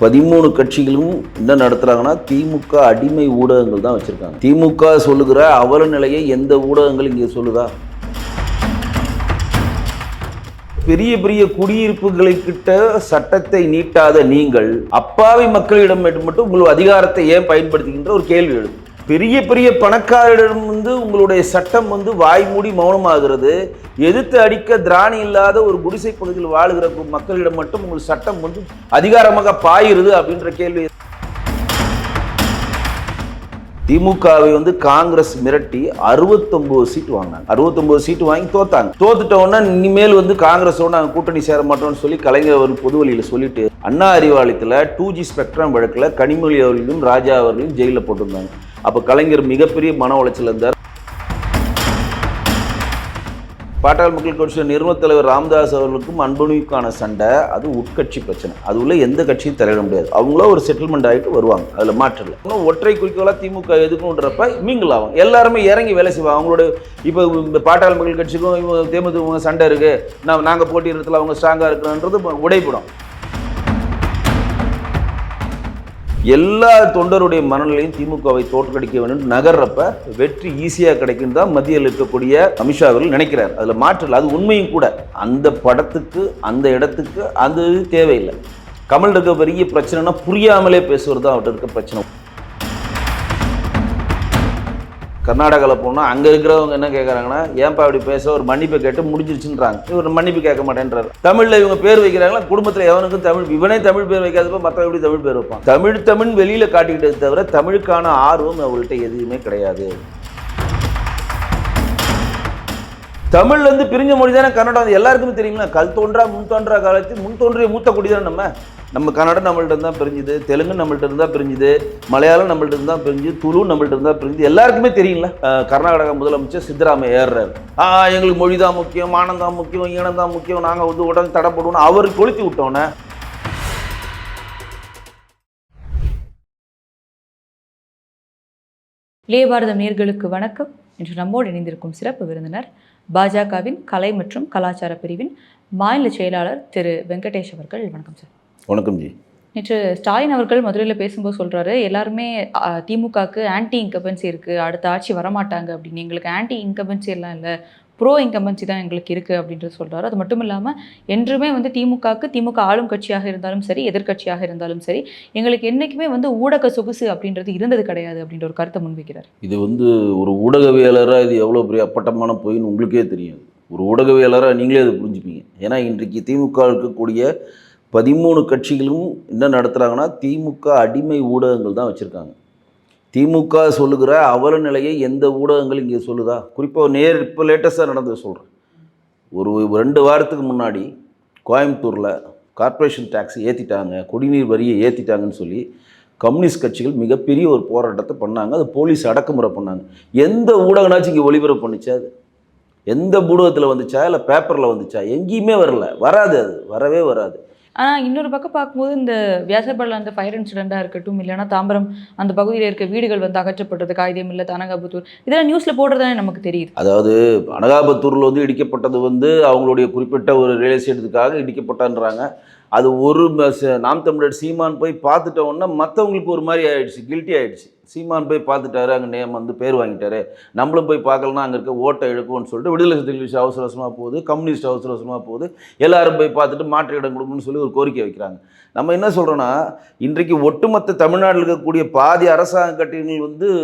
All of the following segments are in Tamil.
13 கட்சிகளும் என்ன நடத்துறாங்கன்னா திமுக அடிமை ஊடகங்கள் தான் வச்சிருக்காங்க. திமுக சொல்லுகிற அவல நிலையை எந்த ஊடகங்கள் இங்கே சொல்லுதா? பெரிய பெரிய குடியிருப்புகளை கிட்ட சட்டத்தை நீட்டாத நீங்கள் அப்பாவி மக்களிடம் மட்டும் உங்கள் அதிகாரத்தை ஏன் பயன்படுத்துகின்ற ஒரு கேள்வி எழுது. பெரிய பெரிய பணக்காரரிடம் உங்களுடைய சட்டம் வாய் மூடி மௌனமாகிறது. எதிர்த்து அடிக்க திராணி இல்லாத ஒரு குடிசை பகுதியில் வாழுகிற மக்களிடம் மட்டும் உங்கள் சட்டம் அதிகாரமாக பாயிருது அப்படின்ற கேள்வி. திமுகவை காங்கிரஸ் மிரட்டி 69 சீட்டு வாங்கினாங்க. 69 சீட்டு வாங்கி தோத்தாங்க. தோத்துட்ட உடனே இனிமேல் காங்கிரஸோட நாங்கள் கூட்டணி சேர மாட்டோம்னு சொல்லி கலைஞர் அவர்கள் பொது வழியில் சொல்லிட்டு அண்ணா அறிவாலயத்தில் 2G ஸ்பெக்ட்ரம் வழக்கில் கனிமொழி அவர்களையும் ராஜா அவர்களையும் ஜெயிலில் போட்டிருந்தாங்க. அப்போ கலைஞர் மிகப்பெரிய மன உளைச்சல் இருந்தார். பாட்டாளி மக்கள் கட்சியின் நிறுவன தலைவர் ராமதாஸ் அவர்களுக்கும் அன்புமணிக்கான சண்டை, அது உட்கட்சி பிரச்சனை. அது உள்ள எந்த கட்சியும் தலையிட முடியாது. அவங்களோ ஒரு செட்டில்மெண்ட் ஆகிட்டு வருவாங்க, அதில் மாற்றம் இல்லை. இன்னும் ஒற்றை குறிக்கோளாக திமுக எதுக்குன்றப்ப மீங்கள் ஆகும். எல்லாருமே இறங்கி வேலை செய்வாங்க. அவங்களோட இப்போ இந்த பாட்டாளி மக்கள் கட்சிக்கும் தேமுதிக சண்டை இருக்குது, நாங்கள் போட்டியிடத்தில் அவங்க ஸ்ட்ராங்காக இருக்கிறன்றது உடைப்படும். எல்லா தொண்டருடைய மனநிலையும் திமுகவை தோற்கடிக்க வேண்டும் நகர்றப்ப வெற்றி ஈஸியாக கிடைக்கும் தான் மத்தியில் இருக்கக்கூடிய அமித்ஷா அவர்கள் நினைக்கிறார். அதில் மாற்றல், அது உண்மையும் கூட. அந்த படத்துக்கு அந்த இடத்துக்கு அது தேவையில்லை. கமல் இருக்க பெரிய பிரச்சனைனா புரியாமலே பேசுவது தான் அவர்கிட்ட இருக்க பிரச்சனை. கர்நாடகாவில் போனால் அங்கே இருக்கிறவங்க என்ன கேட்குறாங்கன்னா, ஏன்பா அப்படி பேச, ஒரு மன்னிப்பை கேட்டு முடிஞ்சிருச்சுன்றாங்க. இவர் மன்னிப்பு கேட்க மாட்டேன்றாரு. தமிழில் இவங்க பேர் வைக்கிறாங்களா, குடும்பத்தில் எவனுக்கும் தமிழ், இவனே தமிழ் பேர் வைக்காதப்ப மற்ற எப்படி தமிழ் பேர் வைப்பான்? தமிழ் வெளியில் காட்டிக்கிட்டது தவிர தமிழுக்கான ஆர்வம் அவங்கள்ட்ட எதுவுமே கிடையாது. தமிழ் பிரிஞ்ச மொழி தானே கன்னடம், எல்லாருக்குமே தெரியுங்களா? கல் தோன்றா முன் தோன்றா காலத்தில் முன் தோன்றிய மூத்த குடி தானே நம்ம கன்னடம் நம்மள்ட்ட இருந்தால் பிரிஞ்சுது, தெலுங்கு நம்மள்ட்ட இருந்தால் பிரிஞ்சுது, மலையாளம் நம்மள்ட்ட இருந்தால் பிரிஞ்சு, துளு நம்மள்ட்ட இருந்தால் பிரிஞ்சு, எல்லாருக்குமே தெரியுங்களா? கர்நாடகா முதலமைச்சர் சித்தராமையா ஏறுறாரு. எங்களுக்கு மொழி தான் முக்கியம், மானம் தான் முக்கியம், ஈனம் தான் முக்கியம், நாங்கள் உடனே தடை போடுவோம். அவர் கொளுத்தி விட்டோன்னே இளைய பாரதம் நேயர்களுக்கு வணக்கம். இன்று நம்மோடு இணைந்திருக்கும் சிறப்பு விருந்தினர் பாஜகவின் கலை மற்றும் கலாச்சார பிரிவின் மாநில செயலாளர் திரு வெங்கடேஷ் அவர்கள். வணக்கம் சார். வணக்கம் ஜி. நேற்று ஸ்டாலின் அவர்கள் மதுரையில் பேசும்போது சொல்கிறாரு, எல்லாருமே திமுகவுக்கு ஆன்டி இன்கம்பன்சி இருக்குது, அடுத்த ஆட்சி வரமாட்டாங்க அப்படின்னு. எங்களுக்கு ஆன்டி இன்கம்பன்சி எல்லாம் இல்லை, ப்ரோ இன்கம்பன்சி தான் எங்களுக்கு இருக்குது அப்படின்றது சொல்கிறாரு. அது மட்டும் இல்லாமல் என்றுமே திமுகவுக்கு, திமுக ஆளும் கட்சியாக இருந்தாலும் சரி, எதிர்கட்சியாக இருந்தாலும் சரி, எங்களுக்கு என்றைக்குமே ஊடக சொகுசு அப்படின்றது இருந்தது கிடையாது அப்படின்ற ஒரு கருத்தை முன்வைக்கிறார். இது ஒரு ஊடகவியலராக இது எவ்வளோ பெரிய அப்பட்டமான பொய்ன்னு உங்களுக்கே தெரியும். ஒரு ஊடகவியலராக நீங்களே அதை புரிஞ்சுப்பீங்க. ஏன்னா இன்றைக்கு திமுக இருக்கக்கூடிய 13 கட்சிகளும் என்ன நடத்துகிறாங்கன்னா திமுக அடிமை ஊடகங்கள் தான் வச்சுருக்காங்க. திமுக சொல்லுகிற அவல நிலையை எந்த ஊடகங்கள் இங்கே சொல்லுதா? குறிப்பாக இப்போ லேட்டஸ்ட்டாக நடந்தது சொல்கிறேன். ஒரு 2 வாரத்துக்கு முன்னாடி கோயம்புத்தூரில் கார்ப்பரேஷன் டேக்ஸ் ஏற்றிட்டாங்க, குடிநீர் வரியை ஏற்றிட்டாங்கன்னு சொல்லி கம்யூனிஸ்ட் கட்சிகள் மிகப்பெரிய ஒரு போராட்டத்தை பண்ணாங்க. அது போலீஸ் அடக்குமுறை பண்ணாங்க. எந்த ஊடகனாச்சும் இங்கே ஒளிபரப்பு பண்ணிச்சா? அது எந்த ஊடகத்தில் வந்துச்சா, இல்லை பேப்பரில் வந்துச்சா? எங்கேயுமே வராது, அது வரவே வராது. ஆனால் இன்னொரு பக்கம் பார்க்கும்போது இந்த வியாசப்படல அந்த ஃபயர் இன்சிடெண்ட்டாக இருக்கட்டும், இல்லைனா தாம்பரம் அந்த பகுதியில் இருக்க வீடுகள் அகற்றப்பட்டது, காகிதம் இல்லை, அனகாபுத்தூர், இதெல்லாம் நியூஸில் போடுறதானே நமக்கு தெரியுது. அதாவது அனகாபுத்தூரில் இடிக்கப்பட்டது அவங்களுடைய குறிப்பிட்ட ஒரு ரியல் எஸ்டேட்டுக்காக இடிக்கப்பட்டான்றாங்க. அது ஒரு நாம் தமிழர் சீமான் போய் பார்த்துட்டோன்னா மற்றவங்களுக்கு ஒரு மாதிரி ஆகிடுச்சு, கில்ட்டி ஆகிடுச்சு. சீமான் போய் பார்த்துட்டாரு, அங்கே நேம் பேர் வாங்கிட்டாரு, நம்மளும் போய் பார்க்கலன்னா அங்கே இருக்க ஓட்டை எடுக்கும்னு சொல்லிட்டு விடுதலை சிறுத்தைகள் அவசர அவசரமாக போகுது, கம்யூனிஸ்ட் அவசர அவசரமாக போகுது, எல்லாரும் போய் பார்த்துட்டு மாற்று இடம் கொடுக்கணும்னு சொல்லி ஒரு கோரிக்கை வைக்கிறாங்க. நம்ம என்ன சொல்கிறோன்னா, இன்றைக்கு ஒட்டுமொத்த தமிழ்நாட்டில் இருக்கக்கூடிய பாதி அரசாங்க கட்டிடங்கள்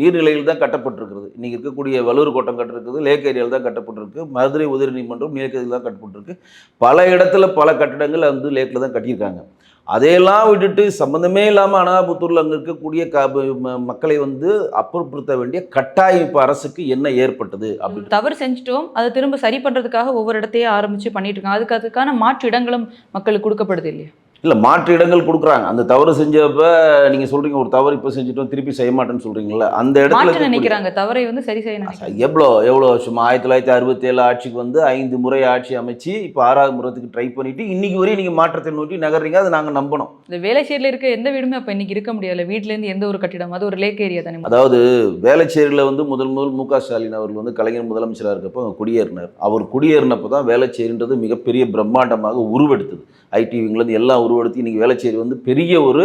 நீர்நிலையில் தான் கட்டப்பட்டிருக்கிறது. இன்றைக்கி இருக்கக்கூடிய வல்லூர் கோட்டம் கட்டிருக்குது, லேக் ஏரியாவில் தான் கட்டப்பட்டிருக்கு, மதுரை உதயநீதிமன்றம் லேக் தான் கட்டப்பட்டிருக்கு, பல இடத்துல பல கட்டிடங்கள் லேக்கில் தான் கட்டியிருக்காங்க. அதையெல்லாம் விட்டுட்டு சம்மந்தமே இல்லாமல் அனகாபுத்தூரில் அங்கே இருக்கக்கூடிய மக்களை அப்புறப்படுத்த வேண்டிய கட்டாயம் இப்போ அரசுக்கு என்ன ஏற்பட்டது? அப்படி தவறு செஞ்சுட்டோம், அதை திரும்ப சரி பண்ணுறதுக்காக ஒவ்வொரு இடத்தையே ஆரம்பித்து பண்ணிட்டு இருக்காங்க. அதுக்கான மாற்று இடங்களும் மக்களுக்கு கொடுக்கப்படுது இல்லையா? இல்லை, மாற்று இடங்கள் கொடுக்குறாங்க. அந்த தவறு செஞ்சப்ப நீங்கள் சொல்கிறீங்க, ஒரு தவறு இப்போ செஞ்சுட்டோம் திருப்பி செய்ய மாட்டேன்னு சொல்கிறீங்களா? அந்த இடத்துல நினைக்கிறாங்க தவறை சரி செய்ய. எவ்வளோ வருஷமா 1967 ஆட்சிக்கு 5 முறை ஆட்சி அமைச்சு இப்போ 6வது முறைக்கு ட்ரை பண்ணிட்டு இன்னைக்கு வரையும் நீங்கள் மாற்றத்தை நோக்கி நகர்றீங்க. அதை நாங்கள் நம்பணும். இந்த வேலைச்சேரியில் இருக்க எந்த வீடுமே அப்போ இன்னைக்கு இருக்க முடியாது. வீட்டிலேருந்து எந்த ஒரு கட்டிடம், அது ஒரு லேக் ஏரியா தானே. அதாவது வேலைச்சேரியில் முதல் மு.க. ஸ்டாலின் அவர்கள் கலைஞர் முதலமைச்சராக இருக்கப்போ குடியேறினார். அவர் குடியேறினப்போ தான் வேலைச்சேரின்றது மிகப்பெரிய பிரம்மாண்டமாக உருவெடுத்தது. ஐடி விங்லேருந்து எல்லாம் உருவெடுத்து இன்றைக்கி வேளச்சேரி வந்து பெரிய ஒரு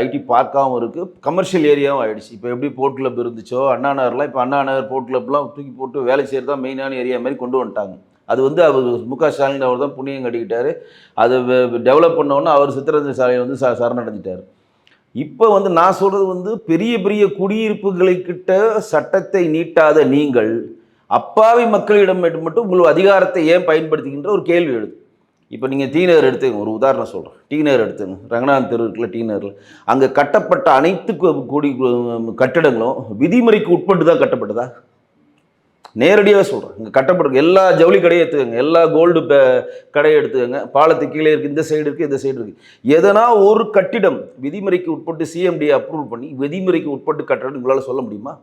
ஐடி பார்க்காகவும் இருக்குது, கமர்ஷியல் ஏரியாவும் ஆகிடுச்சு. இப்போ எப்படி போர்ட் கிளப் இருந்துச்சோ அண்ணா நகர்லாம், இப்போ அண்ணா நகர் போர்ட் கிளப்லாம் தூக்கி போட்டு வேளச்சேரி தான் மெயினான ஏரியா மாதிரி கொண்டு வந்துட்டாங்க. அது வந்து அவர் முக ஸ்டாலின் அவர் தான் புண்ணியம் கட்டிக்கிட்டாரு. அதை டெவலப் பண்ணோன்னே அவர் சித்திரஞ்சன் சாலையை வந்து சரணடைஞ்சிட்டார். இப்போ வந்து நான் சொல்கிறது வந்து பெரிய பெரிய குடியிருப்புகளை கிட்ட சட்டத்தை நீட்டாத நீங்கள் அப்பாவி மக்களிடம் மட்டும் உங்கள் அதிகாரத்தை ஏன் பயன்படுத்துகின்ற ஒரு கேள்வி எழுது. இப்போ நீங்கள் டி நகர் எடுத்துங்க, ஒரு உதாரணம் சொல்கிறேன். டி நகர் எடுத்துங்க, ரங்கநாதன் தெரு இருக்குல்ல, டி நகரில் அங்கே கட்டப்பட்ட அனைத்து கட்டிடங்களும் விதிமுறைக்கு உட்பட்டு தான் கட்டப்பட்டதா? நேரடியாக சொல்கிறேன். இங்கே கட்டப்பட்டிருக்கு எல்லா ஜவுளி கடையை எடுத்துக்கோங்க, எல்லா கோல்டு கடையை எடுத்துக்கோங்க, பாலத்துக்கு கீழே இருக்குது, இந்த சைடு இருக்குது, இந்த சைடு இருக்குது. எதனா ஒரு கட்டிடம் விதிமுறைக்கு உட்பட்டு சிஎம்டியை அப்ரூவ் பண்ணி விதிமுறைக்கு உட்பட்டு கட்டணும் உங்களால் சொல்ல முடியுமா?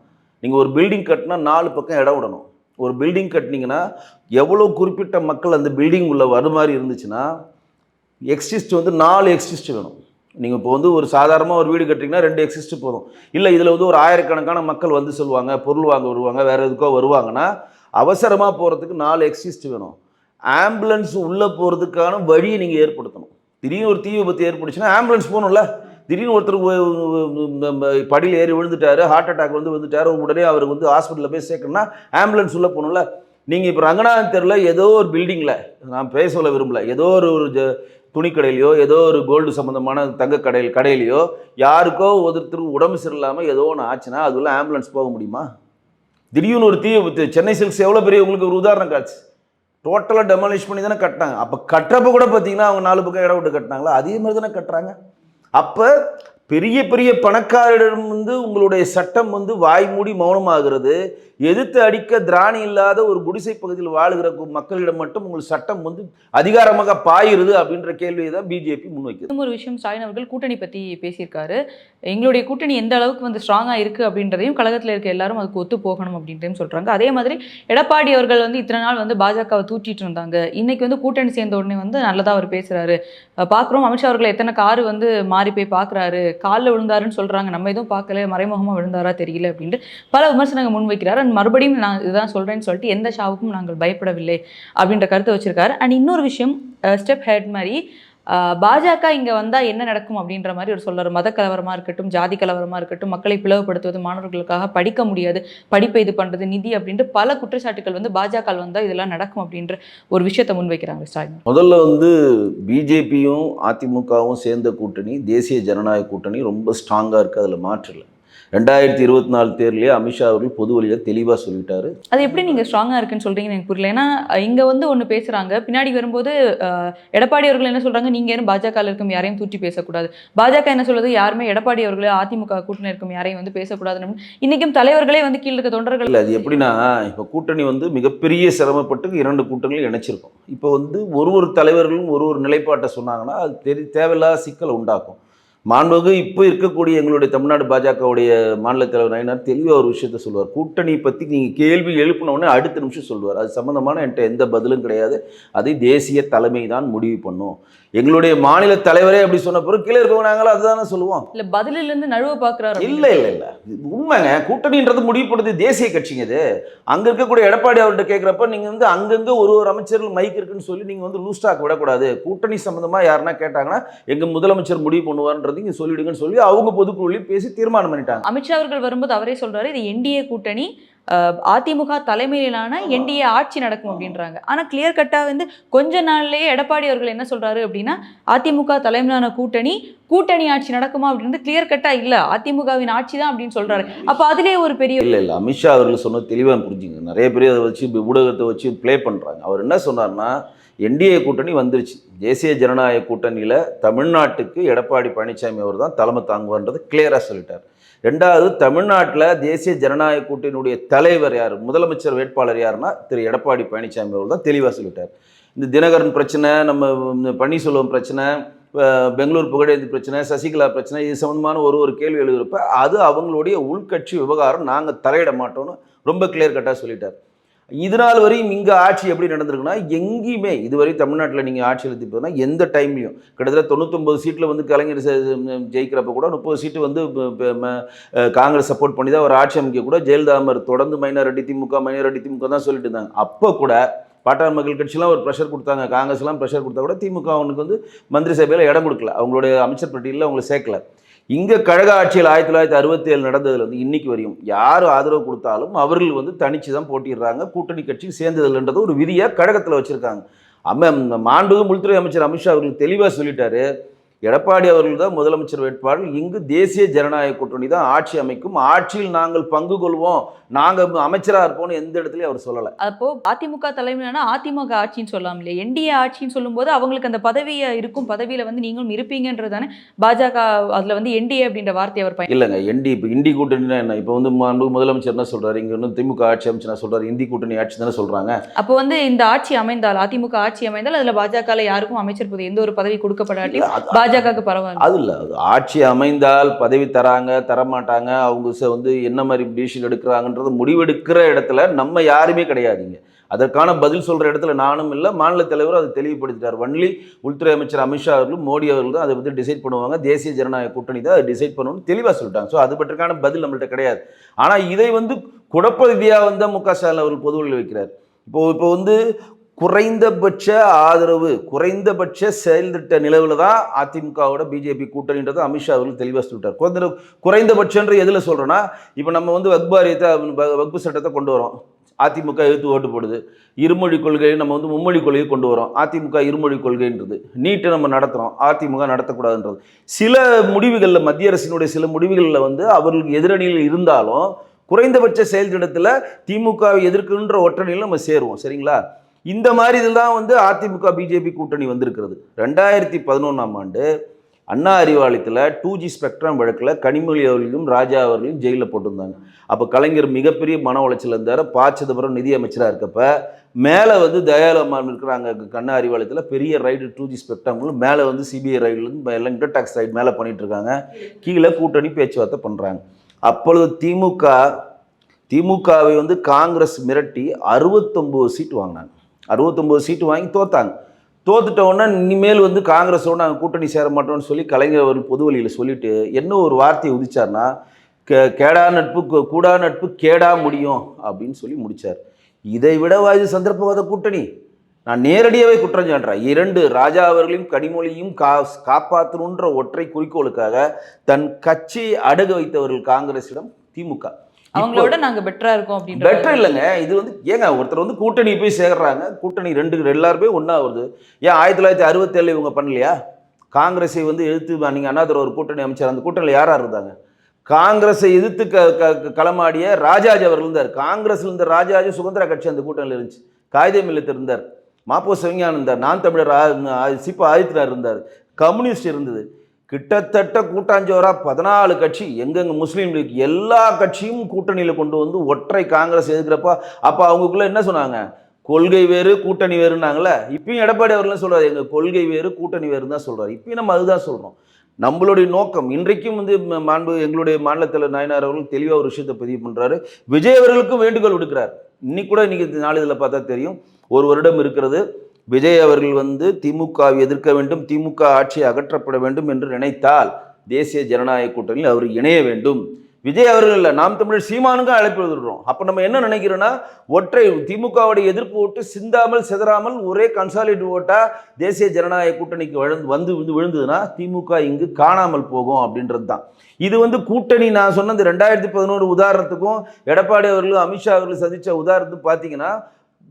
நீங்கள் ஒரு பில்டிங் கட்டினா 4 பக்கம் இடம் விடணும். ஒரு பில்டிங் கட்டினீங்கன்னா எவ்வளோ குறிப்பிட்ட மக்கள் அந்த பில்டிங் உள்ள வர மாதிரி இருந்துச்சுன்னா எக்ஸிஸ்ட் வந்து 4 எக்ஸிஸ்ட் வேணும். நீங்கள் இப்போ வந்து ஒரு சாதாரணமாக ஒரு வீடு கட்டுறீங்கன்னா 2 எக்ஸிஸ்ட் போதும். இல்லை இதில் வந்து ஒரு ஆயிரக்கணக்கான மக்கள் வந்து சொல்லுவாங்க, பொருள் வாங்க வருவாங்க, வேறு எதுக்கோ வருவாங்கன்னா அவசரமாக போகிறதுக்கு 4 எக்ஸிஸ்ட் வேணும். ஆம்புலன்ஸ் உள்ளே போகிறதுக்கான வழியை நீங்கள் ஏற்படுத்தணும். திடீர்னு ஒரு தீ விபத்து ஏற்பட்டுச்சுன்னா ஆம்புலன்ஸ் போகணும்ல. திடீர்னு ஒருத்தர் படியில் ஏறி விழுந்துட்டாரு, ஹார்ட் அட்டாக் வந்து விழுந்துட்டாரு, உடனே அவருக்கு வந்து ஹாஸ்பிட்டலில் போய் சேர்க்கணும்னா ஆம்புலன்ஸ் உள்ளே போகணும்ல. நீங்கள் இப்போ ரங்கநாதன் தெருவில் ஏதோ ஒரு பில்டிங்கில், நான் பேச சொல்ல விரும்பல, ஏதோ ஒரு துணிக்கடையிலையோ ஏதோ ஒரு கோல்டு சம்மந்தமான தங்க கடையிலையோ யாருக்கோ ஒருத்தருக்கு உடம்பு சரியில்லாமல் ஏதோ ஒன்று ஆச்சுன்னா அதுக்குள்ள ஆம்புலன்ஸ் போக முடியுமா? திடீர்னு ஒரு தீ விபத்து, சென்னை சில்க்ஸ் எவ்வளோ பெரிய உங்களுக்கு ஒரு உதாரணம் காட்சி, டோட்டலாக டெமாலிஷ் பண்ணி தானே கட்டினாங்க. அப்போ கட்டுறப்ப கூட பார்த்தீங்கன்னா அவங்க 4 பக்கம் இடம் விட்டு கட்டினாங்களா? அதே மாதிரி தானே கட்டுறாங்க. அப்போ பெரிய பெரிய பணக்காரரிடம் வந்து உங்களுடைய சட்டம் வந்து வாய் மூடி மௌனமாகிறது. எதிர்த்து அடிக்க திராணி இல்லாத ஒரு குடிசை பகுதியில் வாழுகிற மக்களிடம் மட்டும் உங்கள் சட்டம் வந்து அதிகாரமாக பாயிருது அப்படின்ற கேள்வியை தான் பிஜேபி முன்வைக்குது. ஒரு விஷயம், ஸ்டாலின் அவர்கள் கூட்டணி பற்றி பேசியிருக்காரு. எங்களுடைய கூட்டணி எந்த அளவுக்கு வந்து ஸ்ட்ராங்காக இருக்குது அப்படின்றதையும் கழகத்தில் இருக்க எல்லாரும் அதுக்கு ஒத்து போகணும் அப்படின்றதையும் சொல்கிறாங்க. அதே மாதிரி எடப்பாடி அவர்கள் வந்து இத்தனை நாள் வந்து பாஜகவை தூற்றிட்டு இருந்தாங்க. இன்னைக்கு வந்து கூட்டணி சேர்ந்த உடனே வந்து நல்லதாக அவர் பேசுகிறாரு. பார்க்குறோம், அமித்ஷா அவர்கள் எத்தனை காரு வந்து மாறி போய் பார்க்குறாரு, காலில் விழுந்தாருன்னு சொல்கிறாங்க, நம்ம எதுவும் பார்க்கல, மறைமுகமாக விழுந்தாரா தெரியல அப்படின்ட்டு பல விமர்சனங்கள் முன்வைக்கிறார். மறுபடியும் நான் இதுதான் சொல்கிறேன்னு சொல்லிட்டு எந்த ஷாவுக்கும் நாங்கள் பயப்படவில்லை அப்படின்ற கருத்தை வச்சிருக்காரு. அண்ட் இன்னொரு விஷயம், ஸ்டெப் ஹெட் மாதிரி பாஜக இங்கே வந்தால் என்ன நடக்கும் அப்படின்ற மாதிரி ஒரு சொல்கிறார். மத கலவரமாக இருக்கட்டும், ஜாதி கலவரமாக இருக்கட்டும், மக்களை பிளவுபடுத்துவது, மாணவர்களுக்காக படிக்க முடியாது, படிப்பை இது பண்ணுறது, நிதி அப்படின்ட்டு பல குற்றச்சாட்டுகள் வந்து பாஜக வந்தால் இதெல்லாம் நடக்கும் அப்படின்ற ஒரு விஷயத்தை முன்வைக்கிறாங்க ஸ்டாலின். முதல்ல வந்து பிஜேபியும் அதிமுகவும் சேர்ந்த கூட்டணி தேசிய ஜனநாயக கூட்டணி ரொம்ப ஸ்ட்ராங்காக இருக்குது, அதில் மாற்று இல்லை. 2024 தேர்தலே அமித்ஷா அவர்கள் பொது வழியாக தெளிவாக சொல்லிட்டாரு. அது எப்படி நீங்கள் ஸ்ட்ராங்காக இருக்குன்னு சொல்கிறீங்கன்னு எனக்கு புரியல. ஏன்னா இங்கே வந்து ஒன்று பேசுகிறாங்க, பின்னாடி வரும்போது எடப்பாடி அவர்கள் என்ன சொல்கிறாங்க, நீங்கள் யாரும் பாஜக இருக்கும் யாரையும் தூற்றி பேசக்கூடாது. பாஜக என்ன சொல்றது, யாருமே எடப்பாடி அவர்களே அதிமுக கூட்டணி இருக்கும் யாரையும் வந்து பேசக்கூடாதுன்னு இன்றைக்கும் தலைவர்களே வந்து கீழே இருக்க தொண்டர்கள். இல்லை, அது எப்படின்னா இப்போ கூட்டணி வந்து மிகப்பெரிய சிரமப்பட்டு 2 கூட்டணிகளும் இணைச்சிருக்கும். இப்போ வந்து ஒரு தலைவர்களும் ஒரு நிலைப்பாட்டை சொன்னாங்கன்னா அது தேவையில்லாத சிக்கலை உண்டாக்கும். மாண்புமிகு இப்போ இருக்கக்கூடிய எங்களுடைய தமிழ்நாடு பாஜகவுடைய மாநில தலைவர் நயினார் தெளிவாக ஒரு விஷயத்த சொல்லுவார். கூட்டணி பற்றி நீங்கள் கேள்வி எழுப்பினோடனே அடுத்த நிமிஷம் சொல்லுவார், அது சம்மந்தமான என்கிட்ட எந்த பதிலும் கிடையாது, அதை தேசிய தலைமை தான் முடிவு பண்ணும். எங்களுடைய மாநில தலைவரே அப்படி சொன்ன பிறகு கீழே இருக்கவங்க நாங்களும் அதுதானே சொல்லுவோம். இல்லை, பதிலிருந்து நழுவ பார்க்குறாரு. இல்லை, உண்மைங்க. கூட்டணின்றது முடிவு பண்ணுறது தேசிய கட்சிங்க. இது அங்கே இருக்கக்கூடிய எடப்பாடி அவர்கிட்ட கேட்குறப்ப நீங்கள் வந்து அங்கங்கே ஒரு அமைச்சர்கள் மைக் இருக்குன்னு சொல்லி நீங்கள் வந்து லூஸ் டாக் விடக்கூடாது. கூட்டணி சம்மந்தமாக யாருன்னா கேட்டாங்கன்னா எங்கள் முதலமைச்சர் முடிவு பண்ணுவார்ன்றது இங்கே சொல்லிவிடுங்கன்னு சொல்லி அவங்க பொதுக்குழுவில் பேசி தீர்மானம் பண்ணிட்டாங்க. அமித்ஷா அவர்கள் வரும்போது அவரே சொல்றாரு, இது என்டிஏ கூட்டணி, அதிமுக தலைமையிலான என்டிஏ ஆட்சி நடக்கும் அப்படின்றாங்க. ஆனால் கிளியர் கட்டாக வந்து கொஞ்ச நாள்லேயே எடப்பாடி அவர்கள் என்ன சொல்றாரு அப்படின்னா, அதிமுக தலைமையிலான கூட்டணி ஆட்சி நடக்குமா அப்படின்னு கிளியர் கட்டா இல்லை, அதிமுகவின் ஆட்சி தான் அப்படின்னு சொல்றாரு. அப்போ அதிலே ஒரு பெரிய இல்லை அமித்ஷா அவர்கள் சொன்ன தெளிவாக புரிஞ்சுங்க. நிறைய பேர் அதை வச்சு ஊடகத்தை வச்சு ப்ளே பண்ணுறாங்க. அவர் என்ன சொன்னார்னா, என்டிஏ கூட்டணி வந்துருச்சு, தேசிய ஜனநாயக கூட்டணியில் தமிழ்நாட்டுக்கு எடப்பாடி பழனிசாமி அவர் தான் தலைமை தாங்குவார்ன்றது கிளியராக சொல்லிட்டார். 2வது, தமிழ்நாட்டில் தேசிய ஜனநாயக கூட்டணியுடைய தலைவர் யார், முதலமைச்சர் வேட்பாளர் யாருன்னா திரு எடப்பாடி பழனிசாமி அவர் தான் தெளிவாக சொல்லிட்டார். இந்த தினகரன் பிரச்சனை, நம்ம பன்னீர்செல்வம் பிரச்சனை, பெங்களூர் புகழேந்தி பிரச்சனை, சசிகலா பிரச்சனை, இது சம்மந்தமான ஒரு கேள்வி எழுதுகிறப்ப அது அவங்களுடைய உள்கட்சி விவகாரம், நாங்கள் தலையிட மாட்டோம்னு ரொம்ப கிளியர் கட்டாக சொல்லிட்டார். இதனால் வரையும் இங்கே ஆட்சி எப்படி நடந்திருக்குன்னா, எங்கேயுமே இதுவரை தமிழ்நாட்டில் நீங்கள் ஆட்சி எழுதி போதுன்னா எந்த டைம்லையும் கிட்டத்தட்ட 99 சீட்டில் வந்து கலைஞர் ஜெயிக்கிறப்ப கூட 30 சீட்டு வந்து காங்கிரஸ் சப்போர்ட் பண்ணி தான் ஒரு ஆட்சி அமைக்க கூட ஜெயலலிதா தொடர்ந்து மைனாரிட்டி திமுக தான் சொல்லிட்டு இருந்தாங்க. அப்போ கூட பாட்டாளி மக்கள் கட்சியெலாம் ஒரு ப்ரெஷர் கொடுத்தாங்க, காங்கிரஸ்லாம் ப்ரெஷர் கொடுத்தா கூட திமுக அவனுக்கு வந்து மந்திரி சபையில் இடம் கொடுக்கல, அவங்களுடைய அமைச்சர் பட்டியலில் அவங்களை சேர்க்கல. இங்கே கழக ஆட்சியில் 1967 நடந்ததுல வந்து இன்னைக்கு வரையும் யார் ஆதரவு கொடுத்தாலும் அவர்கள் வந்து தனிச்சு தான் போட்டிடுறாங்க, கூட்டணி கட்சி சேர்ந்ததில்லைன்றது ஒரு விதியாக கழகத்தில் வச்சுருக்காங்க. மாண்புமிகு உள்துறை அமைச்சர் அமித்ஷா அவர்கள் தெளிவாக சொல்லிட்டாரு, எடப்பாடி அவர்கள் தான் முதலமைச்சர் வேட்பாளர், இங்கு தேசிய ஜனநாயக கூட்டணி தான் ஆட்சி அமைக்கும், ஆட்சியில் நாங்கள் பங்கு கொள்வோம், நாங்கள் அமைச்சராக இருப்போம்னு எந்த இடத்துலையும் அவர் சொல்லலை. அப்போ அதிமுக தலைமையிலான அதிமுக ஆட்சின்னு சொல்லலாம் இல்லையா, என்டிஏ ஆட்சின்னு சொல்லும்போது அவங்களுக்கு அந்த பதவியை இருக்கும், பதவியில் வந்து நீங்களும் இருப்பீங்கன்றது தானே பாஜக. அதில் வந்து என்டிஏ அப்படின்ற வார்த்தையை அவர் இல்லைங்க, இப்போ இந்தி கூட்டணினா என்ன? இப்போ வந்து முதலமைச்சர் என்ன சொல்கிறாரு, இங்கே வந்து திமுக ஆட்சி அமைச்சு நான் சொல்கிறாரு, இந்தி கூட்டணி ஆட்சி தானே சொல்கிறாங்க. அப்போ வந்து இந்த ஆட்சி அமைந்தால், அதிமுக ஆட்சி அமைந்தால் அதில் பாஜகவில் யாருக்கும் அமைச்சர் பதவி எந்த ஒரு பதவி கொடுக்கப்படாட்டி பாஜகவுக்கு பரவாயில்ல. அது இல்லை, ஆட்சி அமைந்தால் பதவி தராங்க தரமாட்டாங்க, அவங்க வந்து என்ன மாதிரி டிசிஷன் எடுக்கிறாங்கன்றது முடிவெடுக்கிற இடத்துல நம்ம யாருமே கிடையாதுங்க. அதற்கான பதில் சொல்கிற இடத்துல நானும் இல்லை, மாநில தலைவரும் அதை தெளிவுபடுத்திட்டார். ஒன்லி உள்துறை அமைச்சர் அமித்ஷா அவர்களும் மோடி அவர்கள் தான் அதை வந்து டிசைட் பண்ணுவாங்க, தேசிய ஜனநாயக கூட்டணி தான் அதை டிசைட் பண்ணணும்னு தெளிவாக சொல்லிட்டாங்க. ஸோ அது பற்றிக்கான பதில் நம்மள்கிட்ட கிடையாது. ஆனால் இதை வந்து குழப்ப ரீதியாக வந்து மு.க. ஸ்டாலின் அவர்கள் பொதுவெளியில் வைக்கிறார். இப்போ வந்து குறைந்தபட்ச ஆதரவு, குறைந்தபட்ச செயல் திட்ட நிலவில் தான் அதிமுகவோட பிஜேபி கூட்டணின்றது அமித்ஷா அவர்கள் தெளிவாக சொல்லிட்டார். குறைந்தபட்சன்ற எதில் சொல்கிறோன்னா, இப்போ நம்ம வந்து வக்பு சட்டத்தை கொண்டு வரோம், அதிமுக எதிர்த்து ஓட்டு போடுது. இருமொழி கொள்கையை நம்ம வந்து மும்மொழி கொள்கையை கொண்டு வரோம், அதிமுக இருமொழி கொள்கைன்றது. நீட்டை நம்ம நடத்துகிறோம், அதிமுக நடத்தக்கூடாதுன்றது. சில முடிவுகளில் மத்திய அரசினுடைய சில முடிவுகளில் வந்து அவர்களுக்கு எதிரணியில் இருந்தாலும் குறைந்தபட்ச செயல் திட்டத்தில் திமுகவை எதிர்க்கின்ற ஒற்றணியில் நம்ம சேருவோம். சரிங்களா? இந்த மாதிரி இதெல்லாம் வந்து அதிமுக பிஜேபி கூட்டணி வந்திருக்கிறது. 2011ஆம் ஆண்டு அண்ணா அறிவாலயத்தில் 2G ஸ்பெக்ட்ரம் வழக்கில் கனிமொழி அவர்களையும் ராஜா அவர்களையும் ஜெயிலில் போட்டிருந்தாங்க. அப்போ கலைஞர் மிகப்பெரிய மன உளைச்சல் இருந்தார். ப. சிதம்பரம் நிதி அமைச்சராக இருக்கப்ப மேலே வந்து தயாளம்மா இருக்கிறாங்க அண்ணா அறிவாலயத்தில், பெரிய ரைடு 2G ஸ்பெக்ட்ரம்ல மேலே வந்து சிபிஐ ரைடுலேருந்து எல்லாம் இன்கம் டேக்ஸ் ரைடு மேலே பண்ணிட்டு இருக்காங்க. கீழே கூட்டணி பேச்சுவார்த்தை பண்ணுறாங்க. அப்பொழுது திமுகவை வந்து காங்கிரஸ் மிரட்டி 69 சீட்டு வாங்கினாங்க. 69 சீட்டு வாங்கி தோத்தாங்க. தோத்துட்ட உடனே இனிமேல் வந்து காங்கிரஸோடு நாங்கள் கூட்டணி சேர மாட்டோம்னு சொல்லி கலைஞர் அவர் பொது வழியில் சொல்லிட்டு என்ன ஒரு வார்த்தையை உதிச்சார்னா, கேடா நட்பு கூடா நட்பு கேடா முடியும் அப்படின்னு சொல்லி முடித்தார். இதை விட இது சந்தர்ப்பவாத கூட்டணி. நான் நேரடியாகவே குற்றம் சாட்டுறேன். 2 ராஜா அவர்களையும் கனிமொழியும் காப்பாற்றணுன்ற ஒற்றை குறிக்கோளுக்காக தன் கட்சியை அடகு வைத்தவர்கள் காங்கிரஸிடம் திமுக. அவங்களோட நாங்கள் பெட்டராக இருக்கோம் அப்படின்னு. பெட்டர் இல்லைங்க, இது வந்து ஏங்க ஒருத்தர் வந்து கூட்டணி போய் சேர்றாங்க, கூட்டணி எல்லாருமே ஒன்றா வருது. ஏன் 1967 இவங்க பண்ணலையா? காங்கிரஸை வந்து எதிர்த்து நீங்கள் அண்ணாதுரை ஒரு கூட்டணி அமைச்சர், அந்த கூட்டணியில் யாராக இருந்தாங்க? காங்கிரஸை எதிர்த்து களமாடிய ராஜாஜி அவர்கள் இருந்தார். காங்கிரஸில் இருந்த ராஜாஜி சுதந்திர கட்சி அந்த கூட்டணியில் இருந்துச்சு. காகிதம் இல்லத்தில் இருந்தார், மாப்போ சிவஞானம் இருந்தார், நான் தமிழர் சிப்ப ஆதித்யநாத் இருந்தார், கம்யூனிஸ்ட் இருந்தது. கிட்டத்தட்ட கூட்டாஞ்சோரா 14 கட்சி, எங்கெங்க முஸ்லீம் லீக் எல்லா கட்சியும் கூட்டணியில் கொண்டு வந்து ஒற்றை காங்கிரஸ் எதிர்க்கிறப்ப அப்போ அவங்களுக்குள்ள என்ன சொன்னாங்க? கொள்கை வேறு கூட்டணி வேறுனாங்களே. இப்பயும் எடப்பாடி அவர்கள் சொல்றாரு, எங்கள் கொள்கை வேறு கூட்டணி வேறுன்னு தான் சொல்றாரு. இப்பயும் நம்ம அதுதான் சொல்றோம். நம்மளுடைய நோக்கம் இன்றைக்கும் வந்து எங்களுடைய மாநில தலைவர் நாயனார் அவர்கள் தெளிவாக ஒரு விஷயத்தை பதிவு பண்ணுறாரு. விஜய் அவர்களுக்கும் வேண்டுகோள் விடுக்கிறார். இன்னைக்கு நாளிதழில் பார்த்தா தெரியும், ஒரு வருடம் இருக்கிறது. விஜய் அவர்கள் வந்து திமுகவை எதிர்க்க வேண்டும், திமுக ஆட்சியை அகற்றப்பட வேண்டும் என்று நினைத்தால் தேசிய ஜனநாயக கூட்டணியில் அவர் இணைய வேண்டும். விஜய் அவர்கள் இல்லை, நாம் தமிழர் சீமானுக்கும் அழைப்பு விடுறோம். அப்போ நம்ம என்ன நினைக்கிறோன்னா, ஒற்றை திமுகவுடைய எதிர்ப்பு ஓட்டு சிந்தாமல் சிதறாமல் ஒரே கன்சாலிடேட் ஓட்டாக தேசிய ஜனநாயக கூட்டணிக்கு வந்து விழுந்ததுன்னா திமுக இங்கு காணாமல் போகும் அப்படின்றது தான். இது வந்து கூட்டணி நான் சொன்னது 2011 உதாரணத்துக்கும் எடப்பாடி அவர்களும் அமித்ஷா அவர்கள் சந்தித்த உதாரணத்துக்கும் பார்த்தீங்கன்னா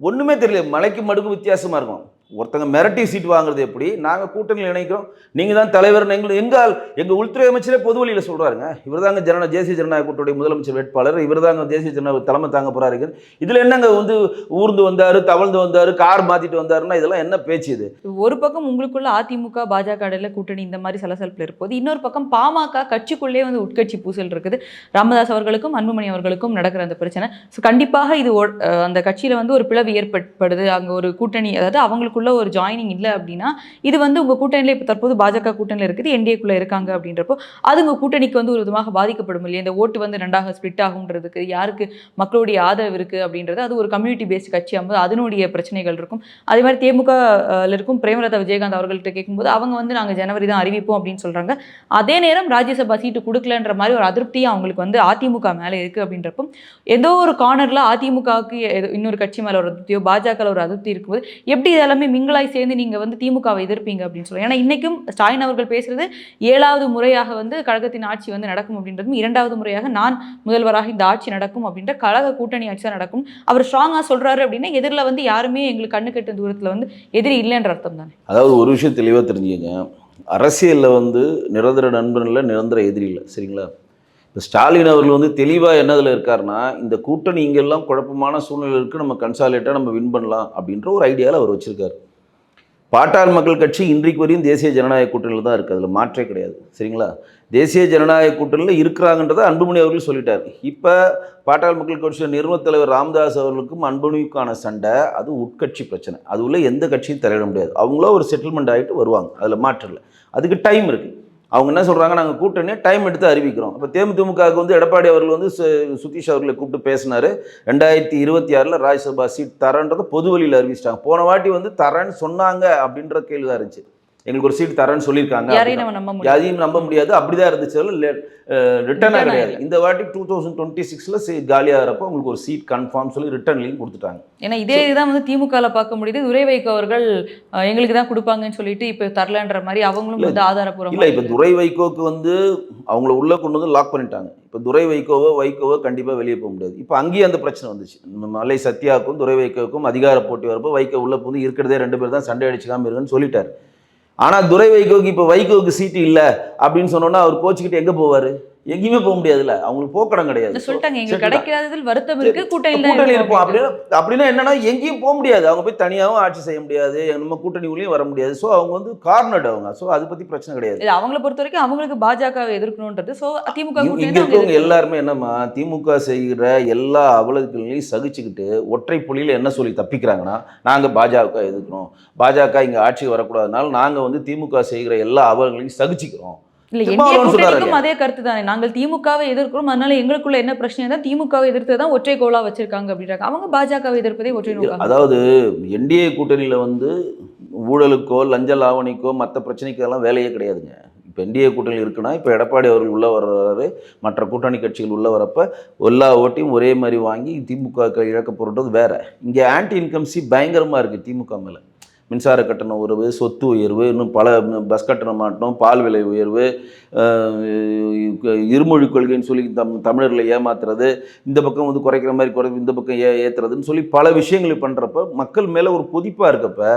ஒன்றுமே தெரியல, மலைக்கு மடுக்கு வித்தியாசமாக இருக்கும். ஒருத்தங்க மிரட்டி சீட் வாங்குறது எப்படி, நாங்கள் கூட்டணியில் இணைக்கிறோம், நீங்கள் தான் தலைவர். எங்கள் உள்துறை அமைச்சரே பொது வழியில் சொல்கிறாருங்க, இவர் தாங்க தேசிய ஜனநாயக கூட்டணியுடைய முதலமைச்சர் வேட்பாளர், இவர் தாங்க தேசிய ஜனநாயக தலைமை தாங்க போகிறாரு. இதில் என்னங்க வந்து ஊர்ந்து வந்தார், தவழ்ந்து வந்தார், கார் மாற்றிட்டு வந்தாருன்னா இதெல்லாம் என்ன பேச்சு? இது ஒரு பக்கம் உங்களுக்குள்ள அதிமுக பாஜக இடையில கூட்டணி இந்த மாதிரி சலசலப்பில் இருப்போது, இன்னொரு பக்கம் பாமக கட்சிக்குள்ளே வந்து உட்கட்சி பூசல் இருக்குது. ராமதாஸ் அவர்களுக்கும் அன்புமணி அவர்களுக்கும் நடக்கிற அந்த பிரச்சனை. ஸோ கண்டிப்பாக இது அந்த கட்சியில் வந்து ஒரு பிளவு ஏற்படுது. அங்கே ஒரு கூட்டணி, அதாவது அவங்களுக்கு கூட்டணிக்குள்ள ஒரு ஜாயினிங் இல்லை அப்படின்னா இது வந்து உங்க கூட்டணியில இப்போ தற்போது பாஜக கூட்டணியில் இருக்குது, என்டிஏக்குள்ள இருக்காங்க அப்படின்றப்போ அது உங்க கூட்டணிக்கு வந்து ஒரு விதமாக பாதிக்கப்படும் இல்லையா? இந்த ஓட்டு வந்து ரெண்டாக ஸ்பிளிட் ஆகுன்றதுக்கு யாருக்கு மக்களுடைய ஆதரவு இருக்கு அப்படின்றது, அது ஒரு கம்யூனிட்டி பேஸ்ட் கட்சி ஆகும்போது அதனுடைய பிரச்சனைகள் இருக்கும். அதே மாதிரி தேமுக இருக்கும் பிரேமலதா விஜயகாந்த் அவர்கள்ட்ட கேட்கும்போது அவங்க வந்து நாங்க ஜனவரி தான் அறிவிப்போம் அப்படின்னு சொல்றாங்க. அதே நேரம் ராஜ்யசபா சீட்டு கொடுக்கலன்ற மாதிரி ஒரு அதிருப்தி அவங்களுக்கு வந்து அதிமுக மேல இருக்கு அப்படின்றப்போ ஏதோ ஒரு கார்னர்ல அதிமுகவுக்கு இன்னொரு கட்சி மேல ஒரு அதிருப்தியோ பாஜக ஒரு அதிருப்தி இருக்கும்போது எப்படி இதெல்லாமே மிங்கலாய் சேர்ந்து நீங்க வந்து திமுகவை எதிர்ப்பீங்க அப்படின்னு சொல்லுவாங்க. ஏன்னா இன்னைக்கும் ஸ்டாலின் அவர்கள் பேசுறது 7வது முறையாக வந்து கழகத்தின் ஆட்சி வந்து நடக்கும் அப்படின்றதும் 2வது முறையாக நான் முதல்வராக இந்த ஆட்சி நடக்கும் அப்படின்ற கழக கூட்டணி ஆட்சி தான் நடக்கும் அவர் ஸ்ட்ராங்கா சொல்றாரு அப்படின்னா எதிரில் வந்து யாருமே எங்களுக்கு கண்ணு கெட்ட தூரத்துல வந்து எதிரி இல்லைன்ற அர்த்தம் தானே. அதாவது ஒரு விஷயம் தெளிவாக தெரிஞ்சுக்கங்க, அரசியலில் வந்து நிரந்தர நண்பன் இல்லை, நிரந்தர எதிரி இல்லை, சரிங்களா? இப்போ ஸ்டாலின் அவர்கள் வந்து தெளிவாக என்னதில் இருக்காருன்னா, இந்த கூட்டணி இங்கெல்லாம் குழப்பமான சூழ்நிலை இருக்குது, நம்ம கன்சாலேட்டாக நம்ம வின் பண்ணலாம் அப்படின்ற ஒரு ஐடியாவில் அவர் வச்சுருக்காரு. பாட்டாள் மக்கள் கட்சி இன்றைக்கு வரையும் தேசிய ஜனநாயக கூட்டணியில் தான் இருக்குது, அதில் மாற்றே கிடையாது, சரிங்களா? தேசிய ஜனநாயக கூட்டணியில் இருக்கிறாங்கன்றதை அன்புமணி அவர்கள் சொல்லிட்டார். இப்போ பாட்டாள் மக்கள் கட்சியோட நிறுவனத் தலைவர் ராமதாஸ் அவர்களுக்கும் அன்புமணிக்கான சண்டை, அது உட்கட்சி பிரச்சனை, அது உள்ள எந்த கட்சியும் தலையிட முடியாது. அவங்களோ ஒரு செட்டில்மெண்ட் ஆகிட்டு வருவாங்க, அதில் மாற்றம் இல்லை. அதுக்கு டைம் இருக்குது. அவங்க என்ன சொல்கிறாங்க, நாங்கள் கூட்டணியை டைம் எடுத்து அறிவிக்கிறோம். இப்போ தேமுதிமுகவுக்கு வந்து எடப்பாடி அவர்கள் வந்து சுதீஷ் அவர்களை கூப்பிட்டு பேசினார். 2026 ராஜ்யசபா சீட் தரேன்றதை பொது வழியில் அறிவிச்சிட்டாங்க. போன வாட்டி வந்து தரேன்னு சொன்னாங்க அப்படின்ற கேள்வி தான் இருந்துச்சு. எங்களுக்கு ஒரு சீட் தரேன்னு சொல்லியிருக்காங்க, அதையும் நம்ப முடியாது, அப்படிதான் இருந்துச்சு, ரிட்டர்னாக கிடையாது. இந்த வாட்டி 2026 காலியாகிறப்போ உங்களுக்கு ஒரு சீட் கன்ஃபார்ம் சொல்லி ரிட்டர்ன்லையும் கொடுத்துட்டாங்க. ஏன்னா இதே இதுதான் வந்து திமுகவில் பார்க்க முடியுது. துரை வைகோ அவர்கள் எங்களுக்கு தான் கொடுப்பாங்கன்னு சொல்லிட்டு இப்போ தரலன்ற மாதிரி அவங்களும் வந்து ஆதாரப்பூர்வம் இல்லை. இப்போ துரை வைகோக்கு வந்து அவங்கள உள்ளே கொண்டு வந்து லாக் பண்ணிட்டாங்க. இப்போ துரை வைகோவோ கண்டிப்பாக வெளியே போக முடியாது. இப்போ அங்கேயும் அந்த பிரச்சனை வந்துச்சு. மலை சத்யாவுக்கும் துரை வைகோவுக்கும் அதிகார போட்டி வரப்போ வைகோ உள்ளே வந்து இருக்கிறதே 2 பேர் தான், சண்டை அடிச்சுக்காமல் இருக்குன்னு சொல்லிட்டார். ஆனால் துரை வைகோவுக்கு இப்போ வைகோவுக்கு சீட்டு இல்லை அப்படின்னு சொன்னோன்னா அவர் கோச்சிக்கிட்டு எங்கே போவார்? எங்கேயுமே போக முடியாதுல்ல, அவங்களுக்கு போக்கடம் கிடையாது. சொல்லிட்டாங்க எங்களுக்கு கிடைக்காததில் வருத்தம் இருக்கு, கூட்டணி இருப்போம் அப்படின்னா என்னன்னா எங்கேயும் போக முடியாது, அவங்க போய் தனியாகவும் ஆட்சி செய்ய முடியாது, நம்ம கூட்டணி உள்ளேயும் வர முடியாது. ஸோ அவங்க வந்து கார்னர்ட் அவங்க. ஸோ அதை பற்றி பிரச்சனை கிடையாது. அவங்களை பொறுத்த வரைக்கும் அவங்களுக்கு பாஜகவை எதிர்க்கணுன்றது. ஸோ திமுக இங்கே இருக்கவங்க எல்லாருமே என்னம்மா, திமுக செய்கிற எல்லா அவலங்களையும் சகிச்சுக்கிட்டு ஒற்றை புள்ளியில் என்ன சொல்லி தப்பிக்கிறாங்கன்னா, நாங்கள் பாஜக எதிர்க்கணும், பாஜக இங்கே ஆட்சிக்கு வரக்கூடாதுனால நாங்கள் வந்து திமுக செய்கிற எல்லா அவலங்களையும் சகிச்சுக்கிறோம். இல்ல என்டிஏக்கும் அதே கருத்து தானே, நாங்கள் திமுகவை எதிர்க்கிறோம், அதனால எங்களுக்குள்ள என்ன பிரச்சனை தான் திமுகவை எதிர்த்து தான் ஒற்றை கோலா வச்சிருக்காங்க அப்படின்றாங்க. அவங்க பாஜகவை எதிர்ப்பதே ஒற்றை நோக்கா. அதாவது என்டிஏ கூட்டணியில் வந்து ஊழலுக்கோ லஞ்ச லாவணிக்கோ மற்ற பிரச்சனைக்கெல்லாம் வேலையே கிடையாதுங்க. இப்போ என்டிஏ கூட்டணியில் இருக்குன்னா இப்போ எடப்பாடி அவர்கள் உள்ளே வர்றாரு, மற்ற கூட்டணி கட்சிகள் உள்ளே வரப்போ எல்லா ஓட்டையும் ஒரே மாதிரி வாங்கி திமுக இழக்க போகிறது வேற. இங்கே ஆன்டி இன்கம்சி பயங்கரமாக இருக்குது திமுக மேலே. மின்சார கட்டண உயர்வு, சொத்து உயர்வு, இன்னும் பல பஸ் கட்டண மாற்றம், பால் விலை உயர்வு, இருமொழி கொள்கைன்னு சொல்லி தமிழர்களை ஏமாத்துறது, இந்த பக்கம் வந்து குறைக்கிற மாதிரி இந்த பக்கம் ஏற்றுறதுன்னு சொல்லி பல விஷயங்கள் பண்ணுறப்ப மக்கள் மேலே ஒரு கொதிப்பாக இருக்கப்ப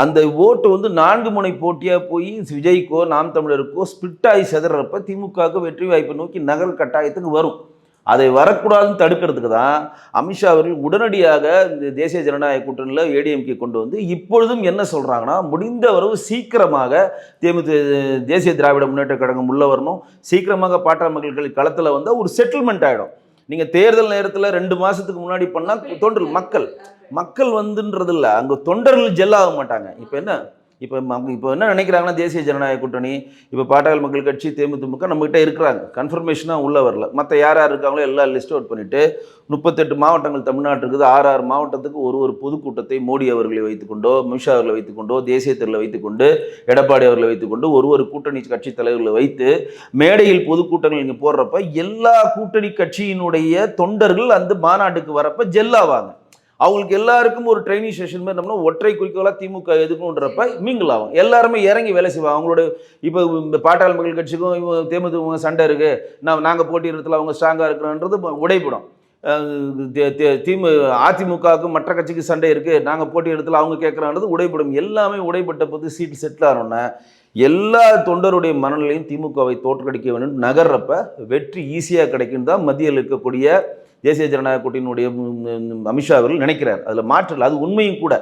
அந்த ஓட்டு வந்து 4 முனை போட்டியாக போய் விஜய்க்கோ நாம் தமிழருக்கோ ஸ்பிளிட் ஆகி செதறப்ப திமுகவுக்கு வெற்றி வாய்ப்பை நோக்கி நகர் கட்டாயத்துக்கு வரும். அதை வரக்கூடாதுன்னு தடுக்கிறதுக்கு தான் அமித்ஷா அவர்கள் உடனடியாக இந்த தேசிய ஜனநாயக கூட்டணியில் ஏடிஎம்கே கொண்டு வந்து இப்பொழுதும் என்ன சொல்கிறாங்கன்னா, முடிந்த வரவு சீக்கிரமாக தேசிய திராவிட முன்னேற்ற கழகம் உள்ள வரணும், சீக்கிரமாக பாட்டாள் மக்கள் களத்தில் வந்து ஒரு செட்டில்மெண்ட் ஆகிடும். நீங்கள் தேர்தல் நேரத்தில் 2 மாதத்துக்கு முன்னாடி பண்ணால் தொண்டர்கள் மக்கள் வந்துன்றது இல்லை, அங்கே தொண்டர்கள் ஜெல்லாக மாட்டாங்க. இப்போ என்ன நினைக்கிறாங்கன்னா, தேசிய ஜனநாயக கூட்டணி இப்போ பாட்டாள் மக்கள் கட்சி தேமுதிமுக நம்மகிட்ட இருக்கிறாங்க, கன்ஃபர்மேஷனாக உள்ளே வரல, மற்ற யார் இருக்காங்களோ எல்லாம் லிஸ்ட் அவுட் பண்ணிவிட்டு 38 மாவட்டங்கள் தமிழ்நாட்டு இருக்குது, 6 மாவட்டத்துக்கு ஒரு பொதுக்கூட்டத்தை மோடி அவர்களை வைத்துக்கொண்டோ, அமித்ஷா அவர்களை வைத்துக்கொண்டோ, தேசிய தேர்தலை வைத்துக்கொண்டு, எடப்பாடி அவர்களை வைத்துக்கொண்டு ஒரு கூட்டணி கட்சி தலைவர்களை வைத்து மேடையில் பொதுக்கூட்டங்கள் இங்கே போடுறப்ப எல்லா கூட்டணி கட்சியினுடைய தொண்டர்கள் அந்த மாநாட்டுக்கு வரப்ப ஜெல்லாவாங்க. அவங்களுக்கு எல்லாருக்கும் ஒரு ட்ரைனிங் செஷன் மாதிரி நம்மளா ஒற்றை குறிக்கோளாக திமுக எதுக்குன்றப்ப மிங்கிள் ஆகும், எல்லாருமே இறங்கி வேலை செய்வாங்க. அவங்களோட இப்போ இந்த பாட்டாள் மக்கள் கட்சிக்கும் தேமுதிக சண்டை இருக்குது, நாங்கள் போட்டியிடத்தில் அவங்க ஸ்ட்ராங்காக இருக்கிறோன்றது உடைப்படும். அதிமுகவுக்கும் மற்ற கட்சிக்கு சண்டை இருக்குது, நாங்கள் போட்டியிடத்தில் அவங்க கேட்குறான்றது உடைப்படும். எல்லாமே உடைப்பட்ட போது சீட்டு செட்டில் ஆனோன்னா எல்லா தொண்டருடைய மனநிலையும் திமுகவை தோற்கடிக்க வேண்டும் நகர்றப்ப வெற்றி ஈஸியாக கிடைக்குன்னு தான் மத்தியில் இருக்கக்கூடிய தேசிய ஜனநாயக கூட்டணியினுடைய அமித்ஷா அவர்கள் நினைக்கிறார். அதில் மாற்றல், அது உண்மையும் கூட.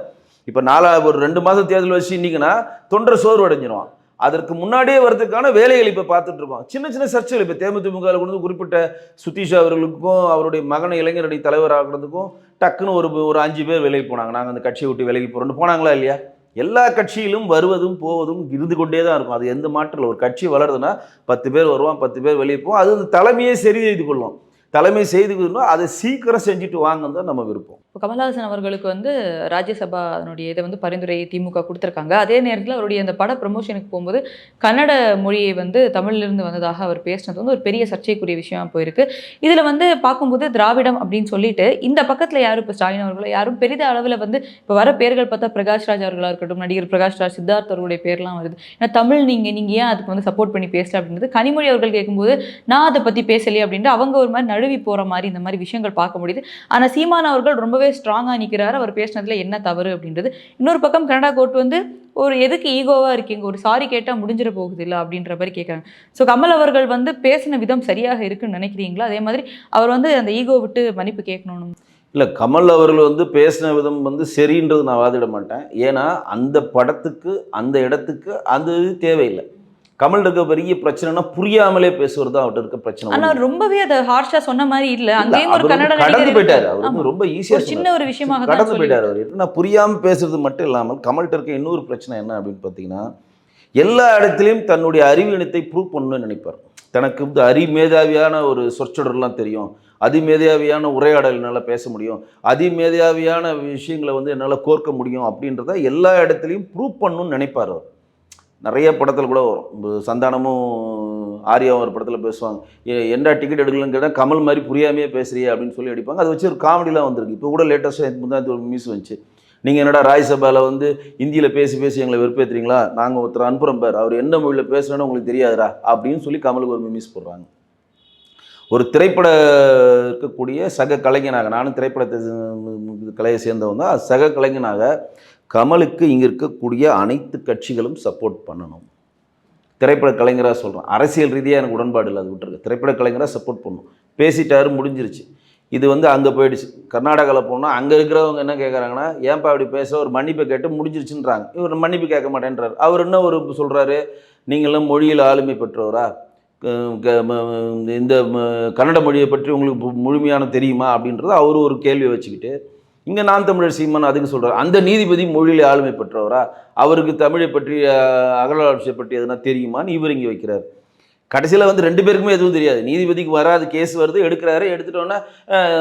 இப்போ ஒரு 2 மாதம் தேர்தல் வச்சு இன்னைக்குன்னா தொண்டர் சோர்வு அடைஞ்சிருவான். அதற்கு முன்னாடியே வரதுக்கான வேலைகள் இப்போ பார்த்துட்டு இருக்கோம். சின்ன சர்ச்சைகள் இப்போ தேமுதிமுக கொண்டு குறிப்பிட்ட சுதீஷ் அவர்களுக்கும் அவருடைய மகனை இளைஞரணி தலைவர் ஆகிறதுக்கும் டக்குன்னு ஒரு 5 பேர் விலகி போனாங்க, நாங்கள் அந்த கட்சியை விட்டு விலகி போகிறோன்னு போனாங்களா இல்லையா? எல்லா கட்சியிலும் வருவதும் போவதும் இருந்து கொண்டே தான் இருக்கும். அது எந்த மாற்றம் இல்லை. ஒரு கட்சி வளருதுன்னா 10 பேர் வருவான், 10 பேர் வெளியே போவோம். அது தலைமையே சரி செய்து கொள்ளும். தலைமை செய்து கொள்ளணும், அதை சீக்கிரம் செஞ்சுட்டு வாங்கன்னு தான் நம்ம விருப்பம். இப்போ கமல்ஹாசன் அவர்களுக்கு வந்து ராஜ்யசபா அதனுடைய இதை வந்து பரிந்துரை திமுக கொடுத்துருக்காங்க. அதே நேரத்தில் அவருடைய அந்த பட ப்ரமோஷனுக்கு போகும்போது கன்னட மொழியை வந்து தமிழிலிருந்து வந்ததாக அவர் பேசினது வந்து ஒரு பெரிய சர்ச்சைக்குரிய விஷயமா போயிருக்கு. இதில் வந்து பார்க்கும்போது திராவிடம் அப்படின்னு சொல்லிட்டு இந்த பக்கத்தில் யாரும் இப்போ ஸ்டாலின் அவர்களோ யாரும் பெரித அளவில் வந்து இப்போ வர பேர்கள் பார்த்தா பிரகாஷ்ராஜ் அவர்களாக இருக்கட்டும், நடிகர் பிரகாஷ்ராஜ், சித்தார்த் அவர்களுடைய பேர்லாம் வருது. ஏன்னா தமிழ் நீங்கள் ஏன் அதுக்கு வந்து சப்போர்ட் பண்ணி பேசல அப்படின்றது கனிமொழி அவர்கள் கேட்கும்போது நான் அதை பற்றி பேசலையே அப்படின்ட்டு அவங்க ஒரு மாதிரி நழுவி போகிற மாதிரி இந்த மாதிரி விஷயங்கள் பார்க்க முடியுது. ஆனால் சீமான் அவர்கள் ரொம்பவே ஸ்ட்ராங்காக நிற்கிறார். அவர் பேசினதுல என்ன தவறு அப்படின்றது. இன்னொரு பக்கம் கனடா கோர்ட் வந்து ஒரு எதுக்கு ஈகோவாக இருக்கீங்க, ஒரு சாரி கேட்டால் முடிஞ்சிட போகுது இல்லை அப்படின்ற மாதிரி கேட்குறாங்க. ஸோ கமல் அவர்கள் வந்து பேசின விதம் சரியாக இருக்குன்னு நினைக்கிறீங்களா? அதே மாதிரி அவர் வந்து அந்த ஈகோ விட்டு மன்னிப்பு கேட்கணும். இல்லை, கமல் அவர்கள் வந்து பேசின விதம் வந்து சரின்றது நான் வாதிட மாட்டேன். ஏன்னா அந்த படத்துக்கு அந்த இடத்துக்கு அந்த இது தேவையில்லை. கமல் இருக்க பெரிய பிரச்சனைனா புரியாமலே பேசுவது தான் அவர்கிட்ட இருக்க பிரச்சனை. ஆனா ரொம்பவே அதை ஹார்ஷா சொன்ன மாதிரி இல்ல. அங்கேயும் ஒரு கன்னட கடந்து போயிட்டாரு. அவர் வந்து ரொம்ப ஈஸியா சின்ன ஒரு விஷயமாக கடந்து போயிட்டாரு. அவர் என்ன புரியாம பேசுறது மட்டும் இல்லாமல் கமல்கிட்ட இருக்க இன்னொரு பிரச்சனை என்ன அப்படின்னு பார்த்தீங்கன்னா, எல்லா இடத்துலையும் தன்னுடைய அறிவினத்தை ப்ரூவ் பண்ணணும்னு நினைப்பார். தனக்கு வந்து அதிமேதாவியான ஒரு சொற்சொடர்லாம் தெரியும், அதிமேதாவியான உரையாடல் என்னால் பேச முடியும், அதிமேதாவியான விஷயங்களை வந்து என்னால் கோர்க்க முடியும் அப்படின்றத எல்லா இடத்துலையும் ப்ரூவ் பண்ணணும்னு நினைப்பார் அவர். நிறைய படத்தில் கூட வரும். சந்தானமும் ஆர்யாவும் ஒரு படத்தில் பேசுவாங்க, என்ன டிக்கெட் எடுக்கலன்னு கேட்டால் கமல் மாதிரி புரியாமையே பேசுறியே அப்படின்னு சொல்லி அடிப்பாங்க. அதை வச்சு ஒரு காமெடிலாம் வந்திருக்கு. இப்போ கூட லேட்டஸ்ட்டாக முந்தானத்து ஒரு நியூஸ் வந்துச்சு. நீங்கள் என்னடா ராஜ்யசபாவில் வந்து ஹிந்தியில் பேசி பேசி எங்களை வெறுப்பேற்றுறீங்களா, நாங்கள் ஒருத்தர் அனுப்புகிறோம் பார், அவர் என்ன மொழியில் பேசுகிறேன்னு உங்களுக்கு தெரியாதுரா அப்படின்னு சொல்லி கமலுக்கு ஒரு மிமிஸ் போடுறாங்க. ஒரு திரைப்பட இருக்கக்கூடிய சக கலைஞனாக, நானும் திரைப்படத்தை கலையை சேர்ந்தவங்க தான், சக கலைஞனாக கமலுக்கு இங்கே இருக்கக்கூடிய அனைத்து கட்சிகளும் சப்போர்ட் பண்ணணும். திரைப்பட கலைஞராக சொல்கிறேன், அரசியல் ரீதியாக எனக்கு உடன்பாடு இல்லை, அது விட்டுருக்கு. திரைப்பட கலைஞராக சப்போர்ட் பண்ணணும். பேசிட்டாரு, முடிஞ்சிருச்சு. இது வந்து அங்கே போயிடுச்சு. கர்நாடகாவில் போனால் அங்கே இருக்கிறவங்க என்ன கேட்குறாங்கன்னா, ஏன்பா அப்படி பேச, ஒரு மன்னிப்பை கேட்டு முடிஞ்சிருச்சுன்றாங்க. இவர் மன்னிப்பு கேட்க மாட்டேன்றார். அவர் என்ன ஒரு சொல்கிறாரு, நீங்களும் மொழியில் ஆளுமை பெற்றவரா, இந்த கன்னட மொழியை பற்றி உங்களுக்கு முழுமையான தெரியுமா அப்படின்றத அவர் ஒரு கேள்வியை வச்சுக்கிட்டு, இங்கே நாம் தமிழர் சீமான் அதுக்கு சொல்கிறார், அந்த நீதிபதி மொழியில் ஆளுமை பெற்றவரா, அவருக்கு தமிழை பற்றி அகழ்வாராய்ச்சியை பற்றி எதுனா தெரியுமான்னு இவர் இங்கே வைக்கிறார். கடைசியில் வந்து 2 பேருக்குமே எதுவும் தெரியாது. நீதிபதிக்கு வராது, கேஸ் வருது, எடுக்கிறாரு, எடுத்துட்டோன்னா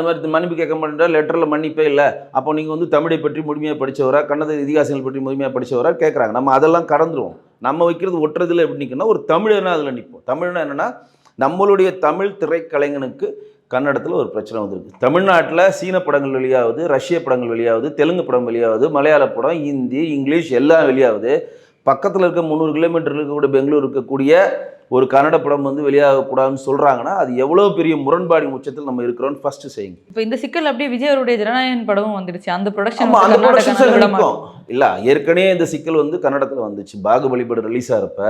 மாதிரி மன்னிப்பு கேட்க மாட்டேன், லெட்டரில் மன்னிப்பே இல்லை, அப்போ நீங்கள் வந்து தமிழை பற்றி முழுமையாக படித்தவரா, கன்னட இதிகாசங்கள் பற்றி முழுமையாக படித்தவரா கேட்குறாங்க. நம்ம அதெல்லாம் கடந்துருவோம். நம்ம வைக்கிறது ஒட்டுறதுல எப்படி நிற்கணும்னா, ஒரு தமிழர்னா அதில் நிற்போம். தமிழ்னா என்னென்னா, நம்மளுடைய தமிழ் திரைக்கலைஞனுக்கு கன்னடத்தில் ஒரு பிரச்சனை வந்திருக்கு. தமிழ்நாட்டில் சீன படங்கள் வெளியாகுது, ரஷ்ய படங்கள் வெளியாகுது, தெலுங்கு படம் வெளியாகுது, மலையாள படம், ஹிந்தி, இங்கிலீஷ் எல்லாம் வெளியாகுது. பக்கத்தில் இருக்க 300 கிலோமீட்டர் இருக்கக்கூடிய பெங்களூர் இருக்கக்கூடிய ஒரு கன்னட படம் வந்து வெளியாகக்கூடாதுன்னு சொல்கிறாங்கன்னா, அது எவ்வளோ பெரிய முரண்பாடின் உச்சத்தில் நம்ம இருக்கிறோம்னு ஃபஸ்ட்டு செய்யுங்க. இப்போ இந்த சிக்கல் அப்படியே விஜய் அவருடைய ஜனநாயகன் படமும் வந்துடுச்சு. அந்த ப்ரொடக்ஷன் இல்லை, ஏற்கனவே இந்த சிக்கல் வந்து கன்னடத்தில் வந்துச்சு. பாகுபலி படம் ரிலீஸ் ஆகிறப்ப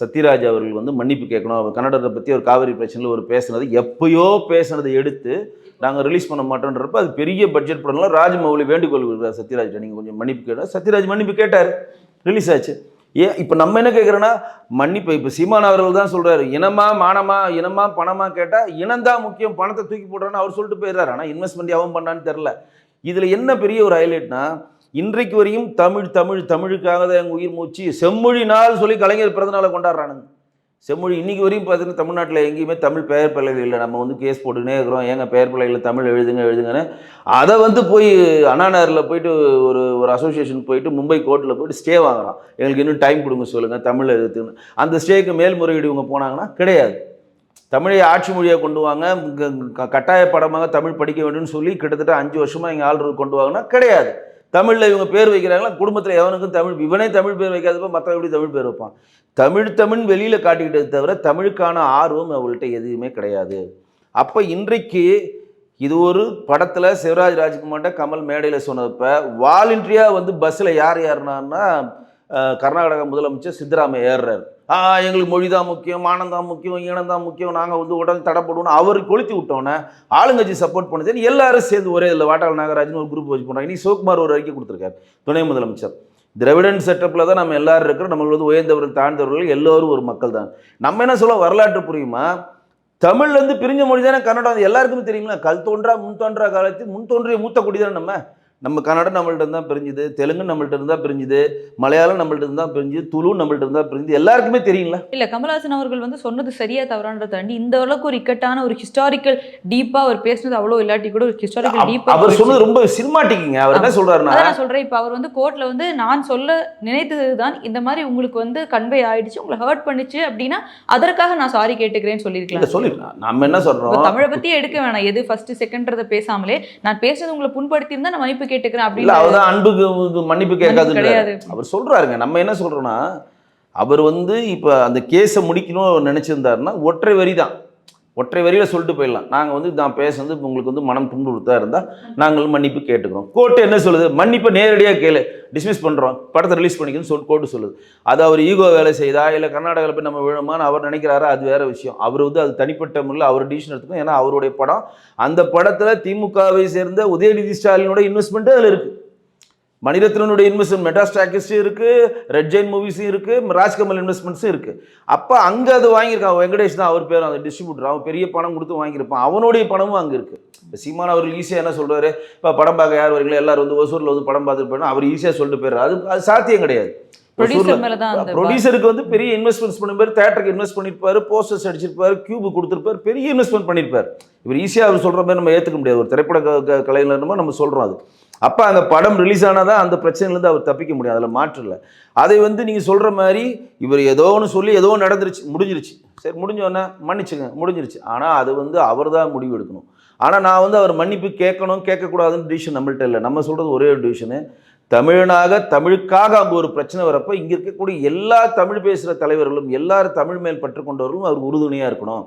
சத்யராஜ் அவர்கள் வந்து மன்னிப்பு கேட்கணும், அவர் கன்னடத்தை பற்றி ஒரு காவிரி பிரச்சனையில் ஒரு பேசுனது, எப்பயோ பேசுனதை எடுத்து நாங்கள் ரிலீஸ் பண்ண மாட்டோன்றப்ப அது பெரிய பட்ஜெட் படம்லாம் ராஜமௌலி வேண்டுகோள் விடுறார் சத்யராஜ், நீங்கள் கொஞ்சம் மன்னிப்பு கேட்டால். சத்யராஜ் மன்னிப்பு கேட்டார், ரிலீஸ் ஆச்சு. ஏன் இப்போ நம்ம என்ன கேட்குறோன்னா, மன்னிப்பு இப்போ சீமான் அவர்கள் தான் சொல்கிறாரு, இனமா மானமா, இனமா பணமா கேட்டால் இனம்தான் முக்கியம், பணத்தை தூக்கி போடுறான்னு அவர் சொல்லிட்டு போயிடுறாரு. ஆனால் இன்வெஸ்ட்மெண்ட் எவன் பண்ணான்னு தெரில. இதில் என்ன பெரிய ஒரு ஹைலைட்னா, இன்றைக்கு வரையும் தமிழுக்காக தான் எங்கள் உயிர் மூச்சு, செம்மொழி நாள் சொல்லி கலைஞர் பிறந்தநாளை கொண்டாடுறானுங்க. செம்மொழி இன்றைக்கி வரையும் பார்த்தீங்கன்னா தமிழ்நாட்டில் எங்கேயுமே தமிழ் பெயர் பிள்ளைகள் இல்லை. நம்ம வந்து கேஸ் போட்டுக்கினே இருக்கிறோம், ஏங்க பெயர் பிள்ளைகளில் தமிழ் எழுதுங்கன்னு. அதை வந்து போய் அண்ணா நகரில் போயிட்டு ஒரு அசோசியேஷன் போயிட்டு மும்பை கோர்ட்டில் போயிட்டு ஸ்டே வாங்குறான். எங்களுக்கு இன்னும் டைம் கொடுங்க சொல்லுங்கள் தமிழ் எழுதுன்னு. அந்த ஸ்டேக்கு மேல்முறையீடு இவங்க போனாங்கன்னா கிடையாது, தமிழை ஆட்சி மொழியாக கொண்டு வாங்க, கட்டாய படமாக தமிழ் படிக்க வேண்டும்னு சொல்லி கிட்டத்தட்ட 5 வருஷமாக இங்கே ஆள்றது கொண்டு வாங்கன்னா கிடையாது. தமிழில் இவங்க பேர் வைக்கிறாங்களா, குடும்பத்தில் எவனுக்கும் தமிழ், இவனே தமிழ் பேர் வைக்காதப்ப மற்ற எப்படி தமிழ் பேர் வைப்பான். தமிழ் வெளியில் காட்டிக்கிட்டது தவிர தமிழுக்கான ஆர்வம் அவங்கள்ட்ட எதுவுமே கிடையாது. அப்போ இன்றைக்கு இது ஒரு படத்தில் சிவராஜ் ராஜ்குமார்ட்ட கமல் மேடையில் சொன்னப்போ வாலண்டரியாக வந்து பஸ்ஸில் யாருனான்னா கர்நாடக முதலமைச்சர் சித்தராமையா ஏறுறாரு. எங்களுக்கு மொழி தான் முக்கியம், மானம் தான் முக்கியம், ஈனம் தான் முக்கியம், நாங்கள் வந்து உடனே தடைப்படுவோம் அவர் கொளுத்தி விட்டோன்னே ஆளுங்கட்சி சப்போர்ட் பண்ணுது. எல்லாரும் சேர்ந்து ஒரே இதில் வாட்டாள் நாகராஜன் ஒரு குரூப் வச்சு பண்ணுறாங்க. இனி சிவகுமார் ஒரு அறிக்கை கொடுத்துருக்காரு, துணை முதலமைச்சர். திராவிடன் செட்டப்பில் தான் நம்ம எல்லாரும் இருக்கிறோம், நம்மளது வந்து உயர்ந்தவர்கள் தாழ்ந்தவர்கள் எல்லோரும் ஒரு மக்கள் தான். நம்ம என்ன சொல்ல வரலாற்று புரியுமா, தமிழ்லேருந்து பிரிஞ்ச மொழி தானே கன்னடம், எல்லாருக்குமே தெரியுங்களா. கல் தோன்றா முன் தோன்றா காலத்தில் முன் தோன்றிய மூத்த குடி தானே நம்ம. நம்ம கன்னடம் நம்மள்ட்ட தான் பிரிஞ்சுது, தெலுங்கு நம்மள்ட்ட இருந்தா பிரிஞ்சுது, மலையாளம் நம்மள்ட்ட இருந்தா பிரிஞ்சுது, துளு நம்மள்ட்ட இருந்தா பிரிஞ்சுது, எல்லாருக்குமே தெரியுங்களா? இல்ல கமலஹாசன் அவர்கள் வந்து சொன்னது சரியா தவறான்றத தாண்டி இந்த அளவுக்கு ஒரு இக்கட்டான ஒரு ஹிஸ்டாரிக்கல் டீப்பா அவர் பேசுனது அவ்வளோ இல்லாட்டி கூட ஒரு ஹிஸ்டாரிக்கல் டீப்பா அவர் சொன்னது ரொம்ப சினிமாட்டிக்குங்க. அவர் என்ன சொல்றாருன்னா, அதான் நான் சொல்றேன். இப்ப அவர் வந்து கோர்ட்ல வந்து நான் சொல்ல நினைத்ததுதான் இந்த மாதிரி உங்களுக்கு வந்து கன்வே ஆயிடுச்சு, உங்களை ஹர்ட் பண்ணுச்சு அப்படின்னா அதற்காக நான் சாரி கேட்டுக்கிறேன்னு இல்ல சொல்லியிருக்கலாம். சொல்லிடலாம். நம்ம என்ன இப்ப சொல்றோம், தமிழை பத்தியே எடுக்க வேணாம். எது ஃபர்ஸ்ட் செகண்ட்றத பேசாமலே நான் பேசுறது உங்களை புண்படுத்தி இருந்தா நான் மன்னிப்பு கேட்டுக்கிறேன் இல்ல அப்படின்னு அவர்தான் அன்புக்கு மன்னிப்பு கேட்காதுன்றாரு. கிடையாது. அவர் சொல்றாருங்க. நம்ம என்ன சொல்றோம்னா, அவர் வந்து இப்ப அந்த கேஸை முடிக்கணும்னு நினைச்சிருந்தாருன்னா ஒற்றை வரி தான். ஒற்றை வரியில சொல்லிட்டு போயிடலாம். நாங்க வந்து நான் பேசுனது உங்களுக்கு வந்து மனம் துன்புறுத்தா இருந்தா நாங்கள் மன்னிப்பு கேட்டுக்கிறோம். கோர்ட் என்ன சொல்லுது? மன்னிப்பை நேரடியா கேளு, டிஸ்மிஸ் பண்றோம், படத்தை ரிலீஸ் பண்ணிக்கணும்னு கோர்ட் சொல்லுது. அது அவர் ஈகோ வேலை செய்தா இல்ல கர்நாடகாவில் போய் நம்ம விழுமான்னு அவர் நினைக்கிறாரா, அது வேற விஷயம். அவர் வந்து அது தனிப்பட்ட முறையில் அவர் டிசிஷன் எடுத்துக்கணும். ஏன்னா அவருடைய படம். அந்த படத்துல திமுகவை சேர்ந்த உதயநிதி ஸ்டாலினோட இன்வெஸ்ட்மெண்ட் அதுல இருக்கு, மணிரத்னனுடைய இன்வெஸ்ட்மெண்ட், மெட்டாஸ்டாக்கிஸும் இருக்கு, ரெட் ஜெயின் மூவிஸும் இருக்கு, ராஜ்கமல் இன்வெஸ்ட்மெண்ட்ஸும் இருக்கு. அப்போ அங்கே அது வாங்கியிருக்கான் வெங்கடேஷ் தான் அவர் பேர், அந்த டிஸ்ட்ரிபியூட்டர். அவன் பெரிய பணம் கொடுத்து வாங்கியிருப்பான், அவனுடைய பணமும் அங்கே இருக்கு. இப்போ சீமான் அவர்கள் ஈஸியாக என்ன சொல்றாரு, இப்போ படம் பார்க்க யார் வரீங்களோ எல்லாரும் வந்து ஒசூரில் வந்து படம் பார்த்துட்டு போயிடும், அவர் ஈஸியாக சொல்லிட்டு போயிடுறாரு. அது சாத்தியம் கிடையாது. ப்ரொடியூசருக்கு வந்து பெரிய இன்வெஸ்ட்மெண்ட்ஸ் பண்ணிருப்பாரு, தேட்டருக்கு இன்வெஸ்ட் பண்ணிருப்பாரு, போஸ்டர்ஸ் அடிச்சிருப்பாரு, கியூப் கொடுத்துருப்பாரு, பெரிய இன்வெஸ்ட்மெண்ட் பண்ணிருப்பாரு. இவர் ஈஸியாக அவர் சொல்ற மாதிரி நம்ம ஏற்றுக்க முடியாது. ஒரு திரைப்பட கலைஞர் நம்ம சொல்றோம் அது. அப்போ அந்த படம் ரிலீஸ் ஆனாதான் அந்த பிரச்சனையிலேருந்து அவர் தப்பிக்க முடியும், அதில் மாற்று இல்லை. அதை வந்து நீங்கள் சொல்கிற மாதிரி இவர் ஏதோ ஒன்று சொல்லி ஏதோ நடந்துருச்சு, முடிஞ்சிருச்சு, சரி முடிஞ்சோடனே மன்னிச்சுங்க, முடிஞ்சிருச்சு. ஆனால் அது வந்து அவர் தான் முடிவு எடுக்கணும். ஆனால் நான் வந்து அவர் மன்னிப்பு கேட்கணும் கேட்கக்கூடாதுன்னு டிசிஷன் நம்மள்ட்ட இல்லை. நம்ம சொல்கிறது ஒரே ஒரு டிசிஷனு, தமிழனாக தமிழுக்காக அங்கே ஒரு பிரச்சனை வரப்போ இங்கே இருக்கக்கூடிய எல்லா தமிழ் பேசுகிற தலைவர்களும் எல்லாரும் தமிழ் மேல் பற்றுக்கொண்டவர்களும் அவருக்கு உறுதுணையாக இருக்கணும்.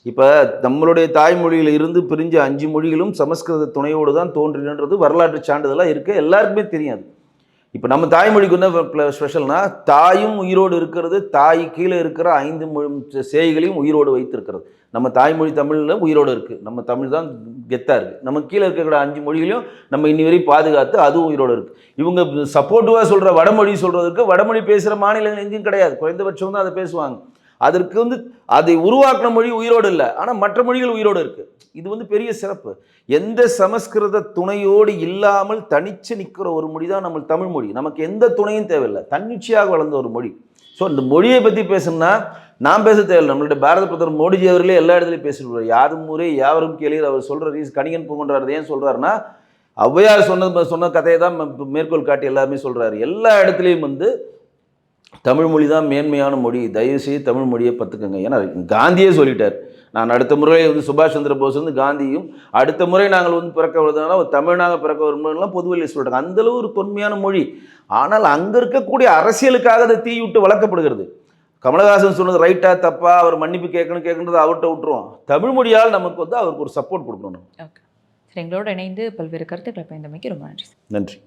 இப்போ நம்மளுடைய தாய்மொழியில் இருந்து பிரிஞ்ச 5 மொழிகளும் சமஸ்கிருத துணையோடு தான் தோன்றினன்றது வரலாற்று சான்றிதழாக இருக்குது, எல்லாருக்குமே தெரியாது. இப்போ நம்ம தாய்மொழிக்கு என்ன ஸ்பெஷல்னா, தாயும் உயிரோடு இருக்கிறது, தாய் கீழே இருக்கிற 5 சேய்களையும் உயிரோடு வைத்திருக்கிறது. நம்ம தாய்மொழி தமிழில் உயிரோடு இருக்குது, நம்ம தமிழ் தான் கெத்தாக இருக்குது. நம்ம கீழே இருக்கிற 5 மொழிகளையும் நம்ம இன்னி வரையும் பாதுகாத்து அதுவும் உயிரோடு இருக்குது. இவங்க சப்போர்ட்டிவாக சொல்கிற வடமொழி சொல்கிறதுக்கு வடமொழி பேசுகிற மாநிலங்கள் எங்கேயும் கிடையாது, குறைந்தபட்சம் தான் அதை பேசுவாங்க. அதற்கு வந்து அதை உருவாக்கின மொழி உயிரோடு இல்லை, ஆனால் மற்ற மொழிகள் உயிரோடு இருக்குது. இது வந்து பெரிய சிறப்பு. எந்த சமஸ்கிருத துணையோடு இல்லாமல் தனிச்சு நிற்கிற ஒரு மொழி தான் நம்ம தமிழ் மொழி. நமக்கு எந்த துணையும் தேவையில்லை, தன்னிச்சையாக வளர்ந்த ஒரு மொழி. ஸோ இந்த மொழியை பற்றி பேசணும்னா நான் பேச தேவையில்லை, நம்மளுடைய பாரத பிரதமர் மோடிஜி அவர்களே எல்லா இடத்துலையும் பேசிடுவார். யாரும் ஊரே யாவரும் கேளீர் அவர் சொல்கிற கணிகன் பூங்கன்றார். ஏன் சொல்கிறாருன்னா, ஔவையார் சொன்ன கதையை தான் மேற்கோள் காட்டி எல்லாருமே சொல்கிறாரு. எல்லா இடத்துலையும் வந்து தமிழ் மொழி தான் மேன்மையான மொழி, தயவுசெய்து தமிழ் மொழியை பத்துக்குங்க. ஏன்னா காந்தியே சொல்லிட்டார், நான் அடுத்த முறை வந்து சுபாஷ் சந்திர போஸ் வந்து காந்தியும் அடுத்த முறை நாங்கள் வந்து பிறக்க வருதுனால ஒரு தமிழனாக பிறக்க வரும்போதெல்லாம் பொதுவெளியில் சொல்லிட்டாங்க. அந்தளவு ஒரு தொன்மையான மொழி. ஆனால் அங்கே இருக்கக்கூடிய அரசியலுக்காக அதை தீவிட்டு வளர்க்கப்படுகிறது. கமலஹாசன் சொன்னது ரைட்டா தப்பா, அவர் மன்னிப்பு கேட்கணுன்றது அவர்கிட்ட விட்டுருவோம். தமிழ் மொழியால் நமக்கு வந்து அவருக்கு ஒரு சப்போர்ட் கொடுக்கணும். ஓகே, சரி, எங்களோட இணைந்து பல்வேறு கருத்துக்களை பயந்தமைக்கு ரொம்ப நன்றி. நன்றி.